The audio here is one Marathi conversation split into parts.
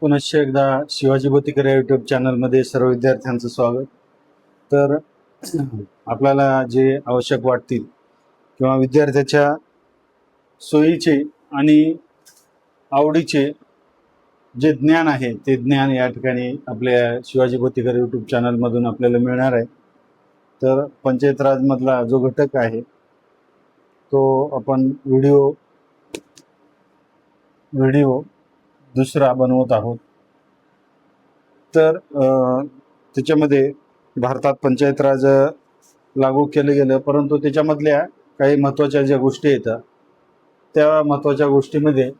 पुनश्च एकदा शिवाजी बोतीकर या यूट्यूब चॅनलमध्ये सर्व विद्यार्थ्यांचं स्वागत. तर आपल्याला जे आवश्यक वाटतील किंवा विद्यार्थ्याच्या सोयीचे आणि आवडीचे जे ज्ञान आहे ते ज्ञान या ठिकाणी आपल्या शिवाजी बोतीकर यूट्यूब चॅनलमधून आपल्याला मिळणार आहे. तर पंचायत राजमधला जो घटक आहे तो आपण व्हिडिओ दुसरा बनवत आहोत. तर त्याच्यामध्ये भारतात पंचायत राज लागू केलं गेलं, परंतु त्याच्यामधल्या काही महत्त्वाच्या ज्या गोष्टी येतात त्या महत्त्वाच्या गोष्टीमध्ये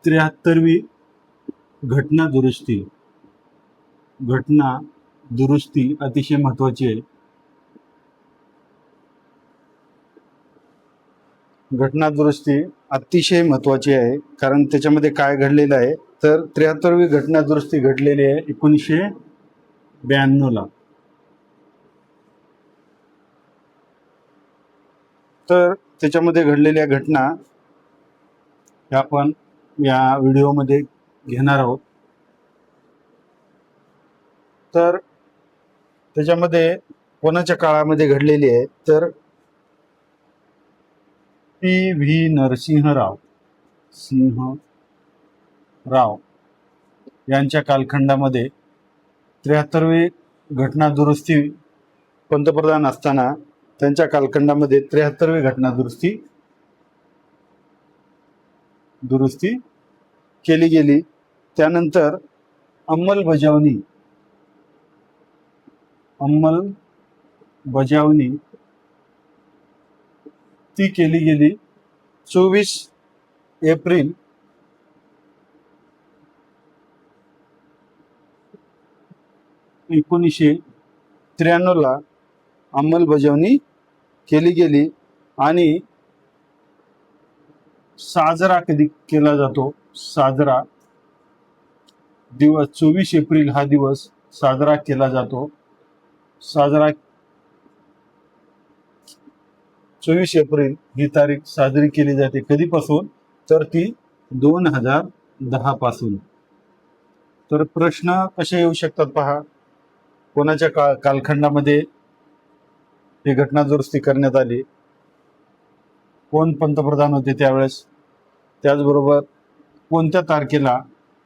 73वी घटना दुरुस्ती अतिशय महत्त्वाची आहे. घटना दुरुस्ती अतिशय महत्त्वाची आहे, कारण त्याच्यामध्ये काय घडलेलं आहे तर 73वी घटना दुरुस्ती घडलेली आहे 1992ला. तर त्याच्यामध्ये घडलेल्या घटना ह्या आपण या व्हिडिओमध्ये घेणार आहोत. तर त्याच्यामध्ये कोणाच्या काळामध्ये घडलेली आहे तर P.V. नरसिंहराव यांच्या कालखंडामध्ये 73वी घटना दुरुस्ती पंतप्रधान असताना त्यांच्या कालखंडामध्ये 73वी घटना दुरुस्ती केली गेली. त्यानंतर अंमलबजावणी ती केली गेली 24 एप्रिल 1993ला अंमलबजावणी केली गेली. आणि साजरा कधी केला जातो, साजरा दिवस 24 एप्रिल हा दिवस साजरा केला जातो. 24 एप्रिल ही तारीख साजरी केली जाते. कधीपासून तर ती 2010 पासून. तर प्रश्न कसे येऊ शकतात पहा, कोणाच्या कालखंडामध्ये ही घटना दुरुस्ती करण्यात आली, कोण पंतप्रधान होते त्यावेळेस, त्याचबरोबर कोणत्या तारखेला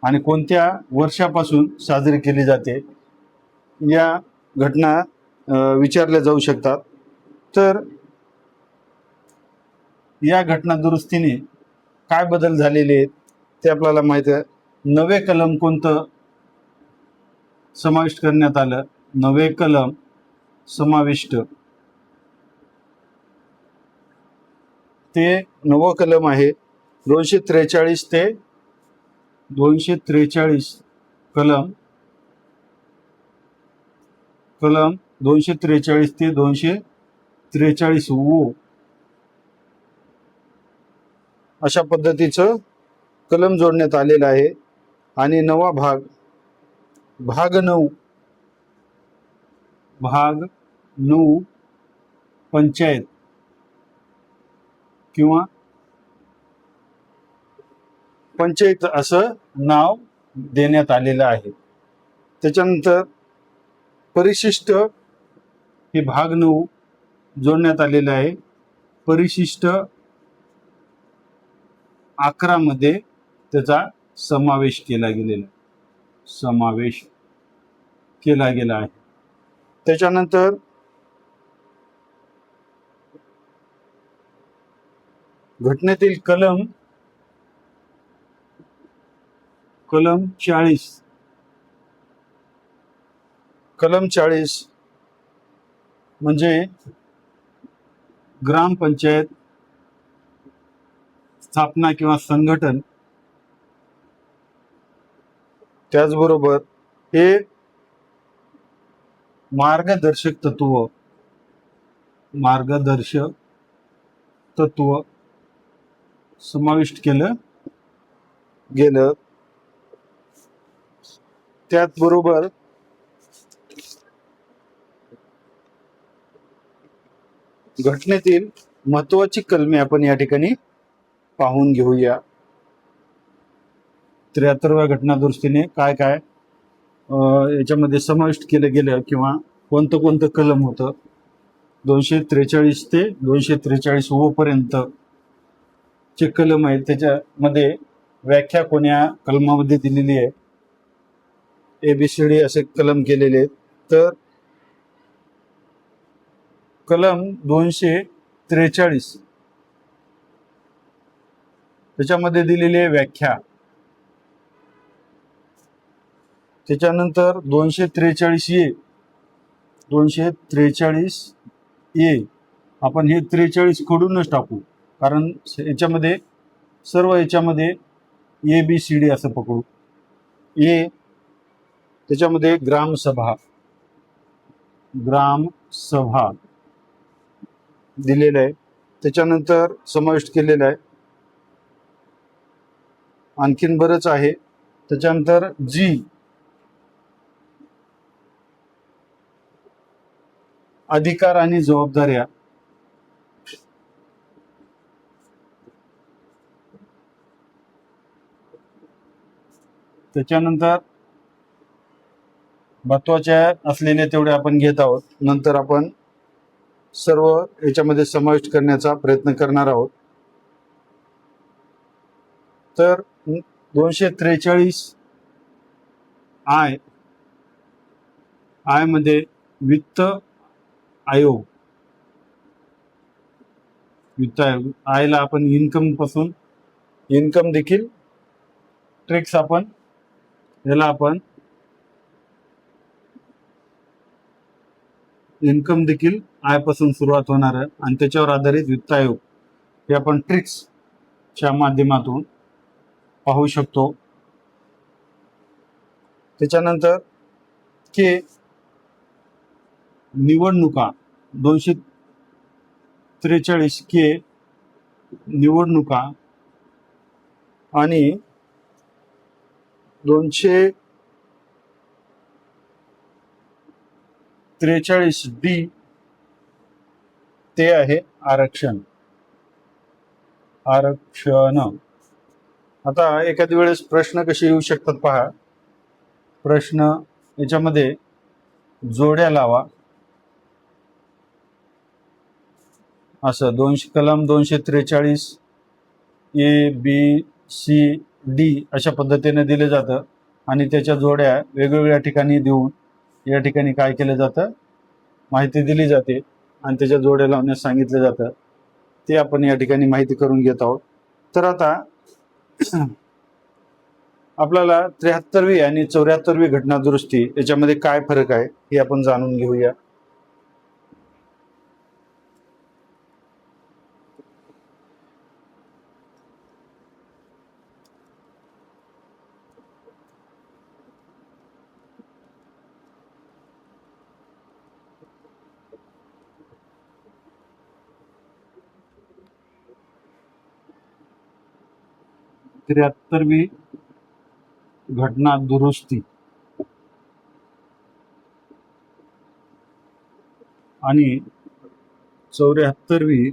आणि कोणत्या वर्षापासून साजरी केली जाते, या घटना विचारल्या जाऊ शकतात. तर या घटना दुरुस्तीने काय बदल झालेले आहेत ते आपल्याला माहिती आहे. नवे कलम कोणतं समाविष्ट करण्यात आलं, नवे कलम समाविष्ट, ते नवं कलम आहे 243 ते 243 कलम 243 ते 243 अशा पद्धतीचं कलम जोडण्यात आलेलं आहे. आणि नवा भाग 9 पंचायत किंवा पंचायत असं नाव देण्यात आलेलं आहे. त्याच्यानंतर परिशिष्ट हे भाग 9 जोडण्यात आलेलं आहे. परिशिष्ट 11 मध्ये त्याचा समावेश केला गेला आहे. त्याच्यानंतर घटनेतील कलम 40 म्हणजे ग्रामपंचायत स्थापना किंवा संघटन. त्याचबरोबर हे मार्गदर्शक तत्व समाविष्ट केलं गेलं. त्याचबरोबर घटनेतील महत्वाची कलमे आपण या ठिकाणी पाहून घेऊया. 73व्या घटना दुरुस्तीने काय काय याच्यामध्ये समाविष्ट केलं गेलं किंवा कोणतं कोणतं कलम होतं 243 ते 243 पर्यंत चे कलम आहेत, त्याच्यामध्ये व्याख्या कोण्या कलमामध्ये दिलेली आहे, ABCD असे कलम केलेले आहेत. तर कलम 243 त्याच्यामध्ये दिलेली आहे व्याख्या. त्याच्यानंतर 243 आपण हे 43 खोडूनच टाकू, कारण याच्यामध्ये सर्व याच्यामध्ये ABCD असं पकडू. त्याच्यामध्ये ग्रामसभा दिलेलं आहे, त्याच्यानंतर समाविष्ट केलेलं आहे. आणखीन बरंच आहे. त्याच्यानंतर अधिकार आणि जबाबदाऱ्या, त्याच्यानंतर महत्वाच्या असलेले तेवढे आपण घेत आहोत, नंतर आपण सर्व याच्यामध्ये समाविष्ट करण्याचा प्रयत्न करणार आहोत. तर 243 आय मध्ये वित्त आयोग आयला आपण इन्कम देखील ट्रिक्स आपण इन्कम देखील आय पासून सुरुवात होणार आहे आणि त्याच्यावर आधारित वित्त आयोग हे आपण ट्रिक्सच्या माध्यमातून पाहू शकतो. त्याच्यानंतर निवडणुका 243 निवडणुका आणि 243 ते आहे आरक्षण. आता एखाद्या वेळेस प्रश्न कसे येऊ शकतात पहा. प्रश्न याच्यामध्ये जोड्या लावा, असं कलम 243 ABCD अशा पद्धतीने दिले जातं आणि त्याच्या जोड्या वेगवेगळ्या ठिकाणी देऊन या ठिकाणी काय केलं जातं, माहिती दिली जाते आणि त्याच्या जोड्या लावण्यास सांगितलं जातं. ते आपण या ठिकाणी माहिती करून घेत आहोत. तर आता आपल्याला 73वी आणि 74वी घटना दुरुस्ती याच्यामध्ये काय फरक आहे हे आपण जाणून घेऊया. त्र्याहत्तरवी घटना दुरुस्ती आणि 74वी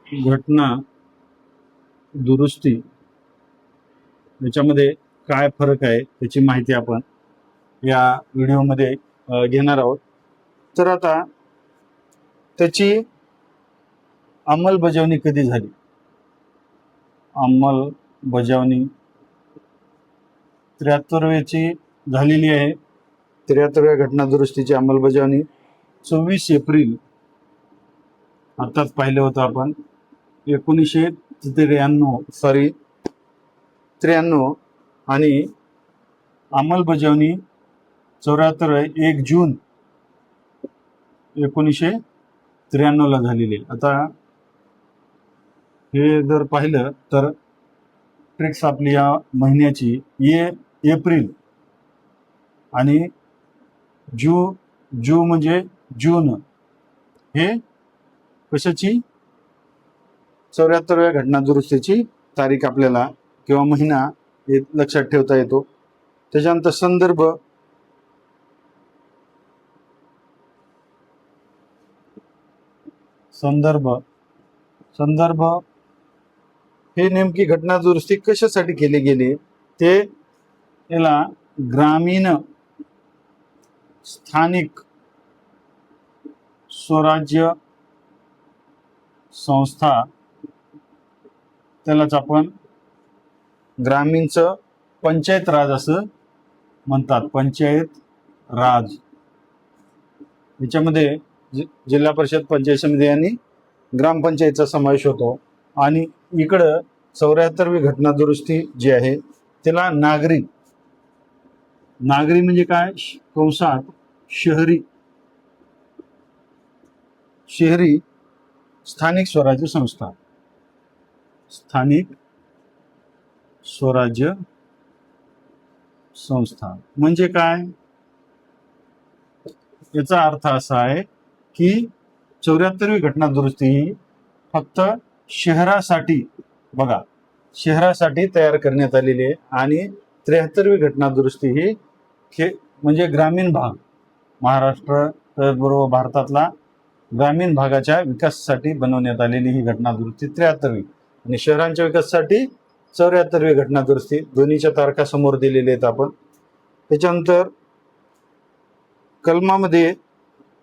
घटना दुरुस्ती याच्यामध्ये काय फरक आहे त्याची माहिती आपण या व्हिडिओमध्ये घेणार आहोत. तर आता त्याची अंमलबजावणी कधी झाली, अंमलबजावणी 73वीची झालेली आहे. 73व्या घटना दुरुस्तीची अंमलबजावणी 24 एप्रिल आताच पाहिलं होतं आपण 1993 आणि अंमलबजावणी 1 जून 1993 झालेली. आता हे जर पाहिलं तर ट्रिक्स आपली या महिन्याची एप्रिल आणि जू म्हणजे जून हे कशाची 74व्या घटना दुरुस्तीची तारीख आपल्याला किंवा महिना हे लक्षात ठेवता येतो. त्याच्यानंतर संदर्भ हे नेमकी घटना दुरुस्ती कशासाठी केली गेली ते याला ग्रामीण स्थानिक स्वराज्य संस्था, त्यालाच आपण ग्रामीणचं पंचायत राज असं म्हणतात, पंचायत राज. याच्यामध्ये जिल्हा परिषद, पंचायत समिती आणि ग्रामपंचायतचा समावेश होतो. आणि इकडं 74वी घटना दुरुस्ती जी आहे त्याला नागरी म्हणजे काय, कंसात शहरी स्थानिक स्वराज्य संस्था, स्थानिक स्वराज्य संस्था म्हणजे काय, याचा अर्थ असा आहे की 74वी घटना दुरुस्ती ही फक्त शहरासाठी, बघा, शहरासाठी तयार करण्यात आलेली आहे. आणि 73वी घटना दुरुस्ती ही म्हणजे ग्रामीण भाग, महाराष्ट्र बरोबर भारतातला ग्रामीण भागाच्या विकासासाठी बनवण्यात आलेली ही घटना दुरुस्ती 73वी, आणि शहरांच्या विकासासाठी 74वी घटना दुरुस्ती. दोन्हीच्या तारखा समोर दिलेल्या आहेत आपण. त्याच्यानंतर कलमामध्ये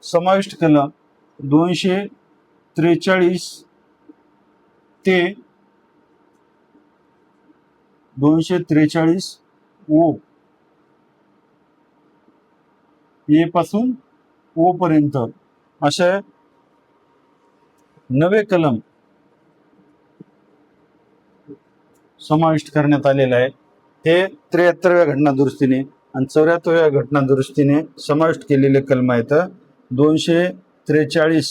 समाविष्ट कलम 243 ते 243 ओ ए पासून ओ पर्यंत असे 9 कलम समाविष्ट करण्यात आलेला आहे. हे 73व्या घटना दुरुस्तीने आणि 74व्या घटना दुरुस्तीने समाविष्ट केलेले कलम आहेत 243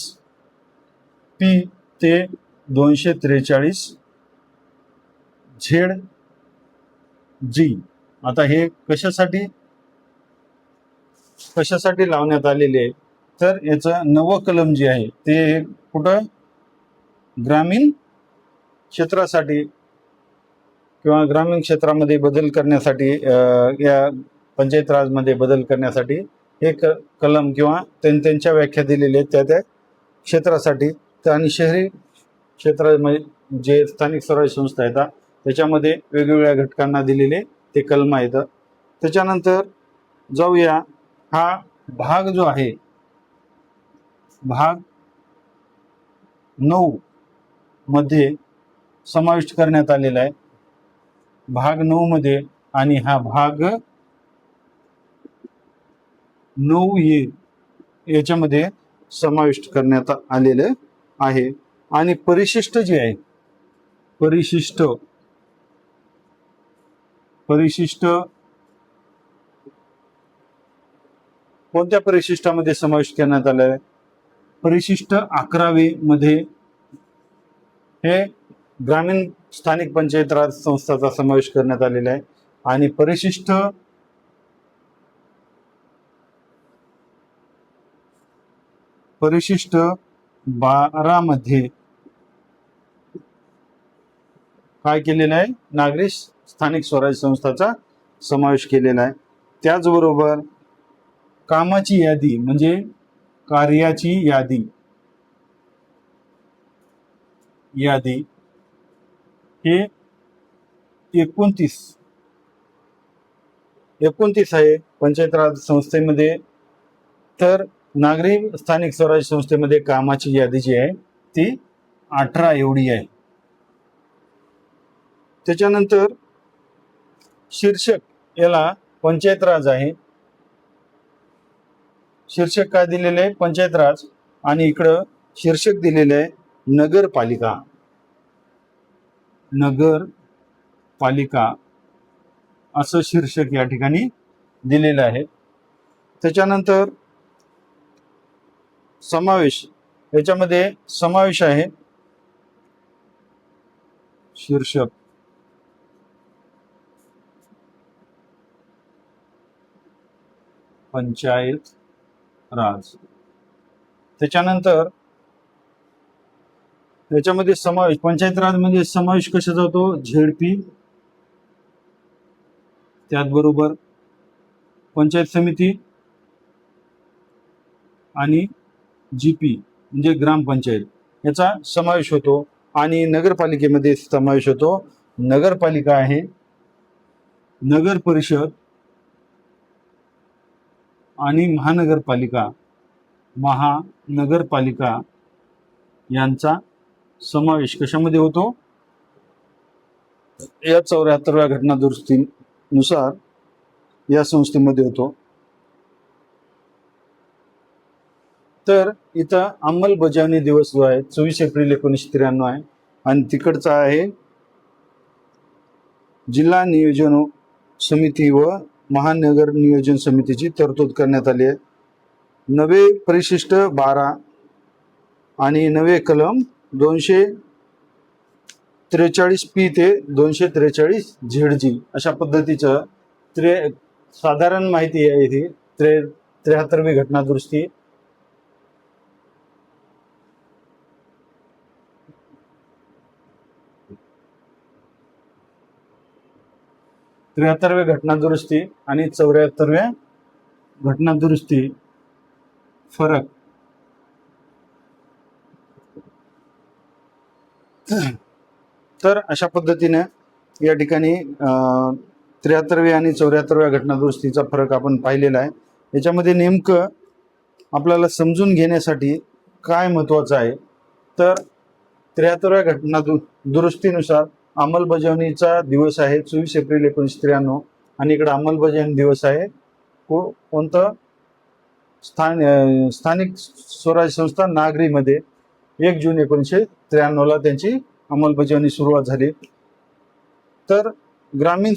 पी ते 243 झेड जी. आता हे कशासाठी लावण्यात आलेले आहे तर याचं 9वं कलम जे आहे ते कुठं, ग्रामीण क्षेत्रासाठी किंवा ग्रामीण क्षेत्रामध्ये बदल करण्यासाठी, या पंचायत राजमध्ये बदल करण्यासाठी हे कलम किंवा त्यांच्या व्याख्या दिलेल्या आहेत त्या क्षेत्रासाठी. आणि शहरी क्षेत्रामध्ये जे स्थानिक स्वराज्य संस्था आहेत त्याच्यामध्ये वेगवेगळ्या घटकांना दिलेले ते कलम आहेत. त्याच्यानंतर जाऊया, हा भाग जो आहे भाग 9 मध्ये समाविष्ट करण्यात आलेला आहे, भाग 9 मध्ये. आणि हा भाग 9A याच्यामध्ये समाविष्ट करण्यात आलेले आहे. आणि परिशिष्ट जे आहे, परिशिष्ट कोणत्या परिशिष्टामध्ये समाविष्ट करण्यात आले आहे, परिशिष्ट 11वे मध्ये हे ग्रामीण स्थानिक पंचायत राज संस्थाचा समावेश करण्यात आलेला आहे. आणि परिशिष्ट 12 मध्ये काय केलेलं आहे, नागरी स्थानिक स्वराज्य संस्थाचा समावेश केलेला आहे. त्याचबरोबर कामाची यादी म्हणजे कार्याची यादी हे 29 आहे पंचायत राज संस्थेमध्ये. तर नागरी स्थानिक स्वराज्य संस्थेमध्ये कामाची यादी जी आहे ती 18 एवढी आहे. त्याच्यानंतर शीर्षक, याला पंचायत राज आहे, शीर्षक काय दिलेले आहे, पंचायत राज. आणि इकडं शीर्षक दिलेले आहे नगरपालिका असं शीर्षक या ठिकाणी दिलेलं आहे. त्याच्यानंतर समावेश, याच्यामध्ये समावेश आहे शीर्षक पंचायत राज. त्याच्यानंतर याच्यामध्ये समावेश, पंचायत राज मध्ये समावेश कशाचा होतो, झेडपी, त्याचबरोबर पंचायत समिती आणि जीपी म्हणजे ग्रामपंचायत याचा समावेश होतो. आणि नगरपालिकेमध्ये समावेश होतो. नगरपालिका आहे नगर परिषद आणि महानगरपालिका यांचा समावेश कशामध्ये होतो? या 74व्या घटना दुरुस्तीनुसार या संस्थेमध्ये होतो. तर इथं अंमलबजावणी दिवस जो आहे 24 एप्रिल 1993 आहे आणि तिकडचा आहे जिल्हा नियोजन समिती व महानगर नियोजन समितीची तरतूद करण्यात आली आहे. नवे परिशिष्ट 12 आणि नवे कलम 243 पी ते 243 झेड अशा पद्धतीचं साधारण माहिती आहे. ही 73वी घटना दुरुस्ती. घटना दुरुस्ती आणि 74व्या घटना दुरुस्ती फरक. तर अशा पद्धतीने या ठिकाणी 73व्या आणि 74व्या घटना दुरुस्तीचा फरक आपण पाहिलेला आहे. याच्यामध्ये नेमकं आपल्याला समजून घेण्यासाठी काय महत्वाचं आहे, तर 73व्या घटना दुरुस्तीनुसार अंमलबजावणीचा दिवस आहे 24 एप्रिल 1993 आणि इकडे अंमलबजावणी दिवस आहे कोणतं? स्थानिक स्वराज्य संस्था नागरीमध्ये 1 जून 1993 त्यांची अंमलबजावणी सुरुवात झाली. तर ग्रामीण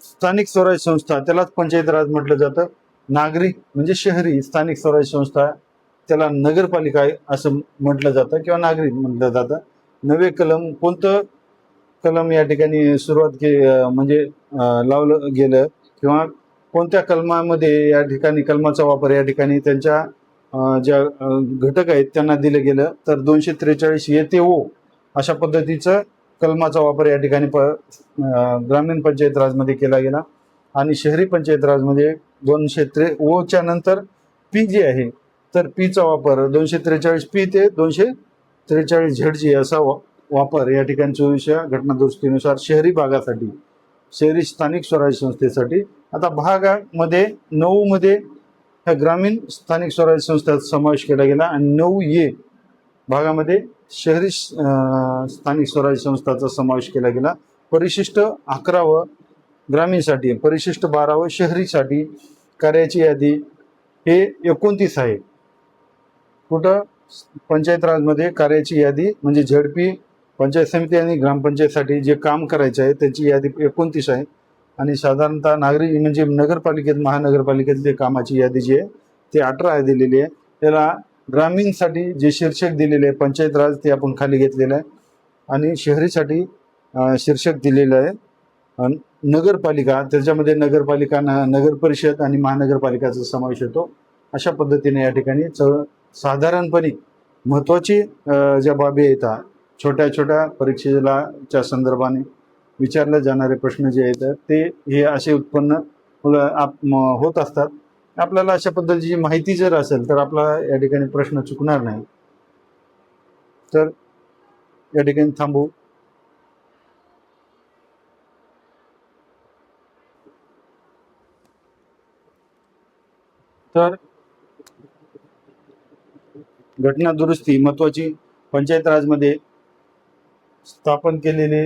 स्थानिक स्वराज्य संस्था त्यालाच पंचायत राज म्हटलं जातं. नागरी म्हणजे शहरी स्थानिक स्वराज्य संस्था त्याला नगरपालिका असं म्हटलं जातं किंवा नागरिक म्हटलं जातं. नवे कलम कोणतं कलम या ठिकाणी सुरुवात म्हणजे लावलं गेलं किंवा कोणत्या कलमामध्ये या ठिकाणी कलमाचा वापर या ठिकाणी त्यांच्या ज्या घटक आहेत त्यांना दिलं गेलं, तर 243 येते ओ अशा पद्धतीचं कलमाचा वापर या ठिकाणी ग्रामीण पंचायत राजमध्ये केला गेला. आणि शहरी पंचायत राजमध्ये 203 ओच्या नंतर पी जे आहे, तर पीचा वापर 243 पी ते 243 झेड असा वापर या ठिकाणी 24व्या घटना दुरुस्तीनुसार शहरी भागासाठी, शहरी स्थानिक स्वराज्य संस्थेसाठी. आता भागामध्ये 9 मध्ये ह्या ग्रामीण स्थानिक स्वराज्य संस्थेचा समावेश केला गेला आणि 9 ए भागामध्ये शहरी स्थानिक स्वराज्य संस्थांचा समावेश केला गेला. परिशिष्ट 11 ग्रामीणसाठी, परिशिष्ट 12 शहरीसाठी कार्याची यादी हे 29 आहे. कुठं? पंचायत राजमध्ये कार्याची यादी म्हणजे झडपी पंचायत समिती आणि ग्रामपंचायतसाठी जे काम करायचे आहे त्याची यादी 29 आहे. आणि साधारणतः नागरिक म्हणजे नगरपालिकेत महानगरपालिकेत ते कामाची यादी जी आहे ते 18 आहे दिलेली आहे. त्याला ग्रामीणसाठी जे शीर्षक दिलेले आहे पंचायत राज ते आपण खाली घेतलेलं आहे आणि शहरीसाठी शीर्षक दिलेलं आहे नगरपालिका. त्याच्यामध्ये नगरपालिका नगर परिषद आणि महानगरपालिकाचा समावेश होतो. अशा पद्धतीने या ठिकाणी साधारणपणे महत्त्वाची ज्या बाबी आहेत छोट्या छोट्या परीक्षेच्या संदर्भाने विचारले जाणारे प्रश्न जे आहेत ते हे असे उत्पन्न होत असतात. आपल्याला अशा पद्धतीची माहिती जर असेल तर आपला या ठिकाणी प्रश्न चुकणार नाही. तर या ठिकाणी थांबू. तर घटना दुरुस्ती महत्वाची. पंचायत राजमध्ये स्थापन केलेले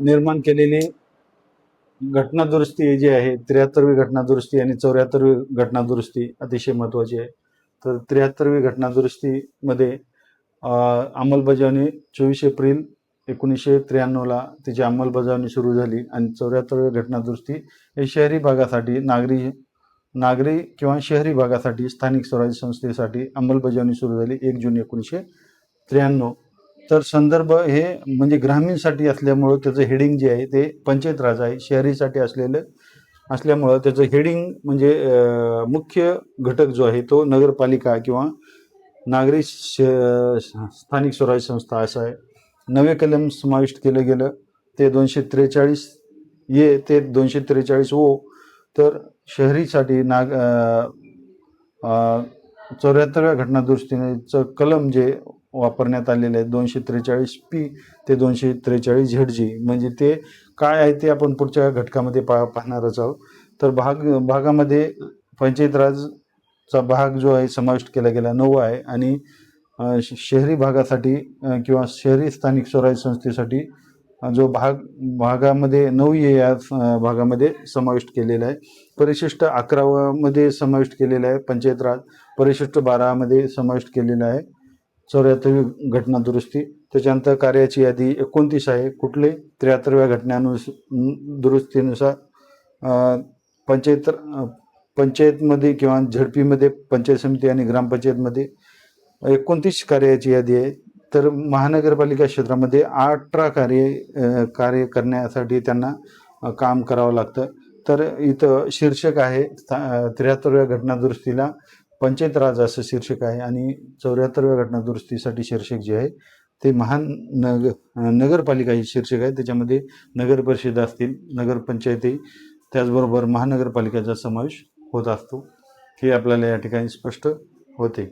निर्माण केलेली घटना दुरुस्ती जी आहे 73वी घटना दुरुस्ती आणि 74वी घटना दुरुस्ती अतिशय महत्वाची आहे. तर 73वी घटना दुरुस्तीमध्ये अंमलबजावणी 24 एप्रिल 1993 तिची अंमलबजावणी सुरू झाली आणि 74वी घटना दुरुस्ती हे शहरी भागासाठी नागरी किंवा शहरी भागासाठी स्थानिक स्वराज्य संस्थेसाठी अंमलबजावणी सुरू झाली 1 जून 1993. तर संदर्भ हे म्हणजे ग्रामीणसाठी असल्यामुळं त्याचं हेडिंग जे आहे ते पंचायत राज आहे. शहरीसाठी असल्यामुळं त्याचं हेडिंग म्हणजे मुख्य घटक जो आहे तो नगरपालिका किंवा नागरी स्थानिक स्वराज्य संस्था असा आहे. नवे कलम समाविष्ट केलं गेलं ते 243 ए ते 243 ओ. तर शहरीसाठी 74व्या घटना दुरुस्तीचं कलम जे वापरण्यात आलेले आहेत 243P ते 243ZG. म्हणजे ते काय आहे ते आपण पुढच्या घटकामध्ये पाहणारच आहोत. तर भागामध्ये पंचायत राजचा भाग जो आहे समाविष्ट केला गेला 9 आहे आणि शहरी भागासाठी किंवा शहरी स्थानिक स्वराज्य संस्थेसाठी जो भागामध्ये 9 या भागामध्ये समाविष्ट केलेला आहे. परिशिष्ट 11 मध्ये समाविष्ट केलेला आहे पंचायत राज. परिशिष्ट 12 मध्ये समाविष्ट केलेला आहे 74वी घटना दुरुस्ती. त्याच्यानंतर कार्याची यादी 29 आहे. कुठले 73व्या दुरुस्तीनुसार पंचायतमध्ये किंवा झडपीमध्ये, पंचायत समिती आणि ग्रामपंचायतमध्ये 29 कार्याची यादी आहे. तर महानगरपालिका क्षेत्रामध्ये 18 कार्य करण्यासाठी त्यांना काम करावं लागतं. तर इथं शीर्षक आहे 73व्या घटना दुरुस्तीला पंचायत राज असं शीर्षक आहे आणि 74व्या घटना दुरुस्तीसाठी शीर्षक जे आहे ते नगरपालिका हे शीर्षक आहे. त्याच्यामध्ये नगर परिषद असतील, नगरपंचायती, त्याचबरोबर महानगरपालिकेचा समावेश होत असतो. हे आपल्याला या ठिकाणी स्पष्ट होते.